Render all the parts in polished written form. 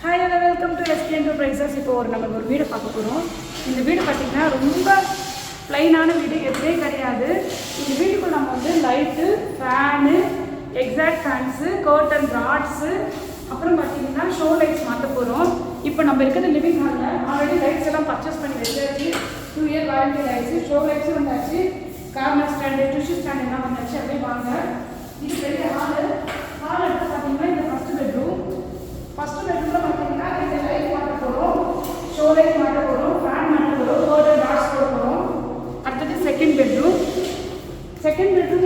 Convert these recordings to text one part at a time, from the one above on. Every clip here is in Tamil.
Hi and welcome to SK Enterprises. இப்போ நம்ம ஒரு வீடு பார்க்க போறோம். இந்த வீடு பாத்தீங்கன்னா ரொம்ப ப்ளைனான வீடு, எதுவே கிடையாது. இந்த வீட்டுக்குள்ள நம்ம வந்து light, fan, exhaust fans, curtain rods, அப்புறம் பாத்தீங்கன்னா ஷோ லைட்ஸ் மாத்த போறோம். இப்போ நம்ம இருக்கிற லிவிங் ஹால்ல ஆல்ரெடி லைட்ஸ் எல்லாம் பர்ச்சேஸ் பண்ணி வச்சாச்சு. 2 year warranty lights, show lights வந்தாச்சு. கார்னர் ஸ்டாண்ட், டிஷ்யூ ஸ்டாண்ட் எல்லாம் வந்தாச்சு. அப்படியே வாங்க. இது பெரிய ஹால் எடுத்து பாத்தீங்கன்னா இந்த ஃபர்ஸ்ட் பெட்ரூம்ல பார்த்தீங்கன்னா இந்த லைட் மாட்ட போகிறோம், ஷோ லைட் மாட்ட போகிறோம், ஃபேன் மாட்ட போகிறோம், கர்டன் ராட்ஸ் போட போகிறோம். அடுத்தது செகண்ட் பெட்ரூம்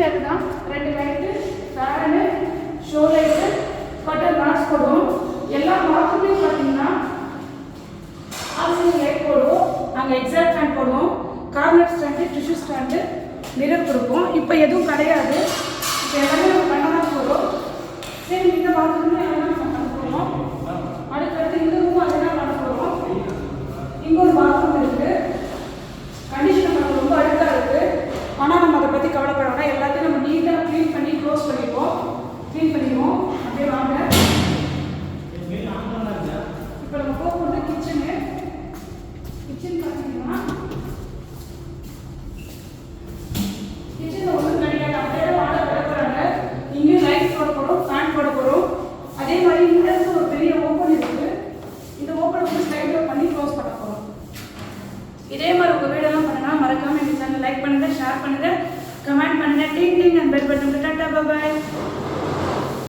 அதுதான் 2 light, fan, show light, curtain rods போடுவோம். எல்லா பாத்ரூம்லையும் பார்த்தீங்கன்னா ஆல்சிங் லைட் போடுவோம், நாங்கள் எக்ஸாக்ட் ஃபேன் போடுவோம், corner stand, tissue stand, mirror கொடுப்போம். இப்போ எதுவும் கிடையாது, இப்போ எல்லாமே நம்ம பண்ண தான் போகிறோம். சரி, இந்த பாத்ரூம்ல எல்லாம் பண்ண போகிறோம். அடுத்தடுத்து இந்த ரூம் அதெல்லாம் பண்ண போகிறோம். இங்கே ஒரு பாத்ரூம் இருக்குது. கண்டிஷன் நமக்கு ரொம்ப அழுக்காக இருக்குது. ஆனால் நம்ம அதை பற்றி கவலைப்பட வேண்டாம். எல்லாத்தையும் நம்ம நீட்டாக க்ளீன் பண்ணி க்ளோஸ் பண்ணிடுவோம். அப்படியே வாங்க. இப்போ நம்ம போகிறது கிச்சன் பார்த்தீங்கன்னா கிச்சனில் ஒன்றும் கிடையாது. அப்படியே வாழை கிடக்குறாங்க. இங்கேயும் லைட் போட போகிறோம், ஃபேன் போட போகிறோம். அதே மாதிரி இங்கே ஒரு பெரிய ஓப்பன் இருக்குது. இந்த ஓப்பன் வந்து ஸ்லைட் டோர் பண்ணி க்ளோஸ் பண்ண போகிறோம். இதே மாதிரி உங்கள் வீடெல்லாம் பண்ணுங்கள். மறக்காமல் எங்கள் சேனல் லைக் பண்ணுங்கள், ஷேர் பண்ணுங்கள், கமெண்ட் பண்ணுங்கள், ding ding and bell button. Tata, bye.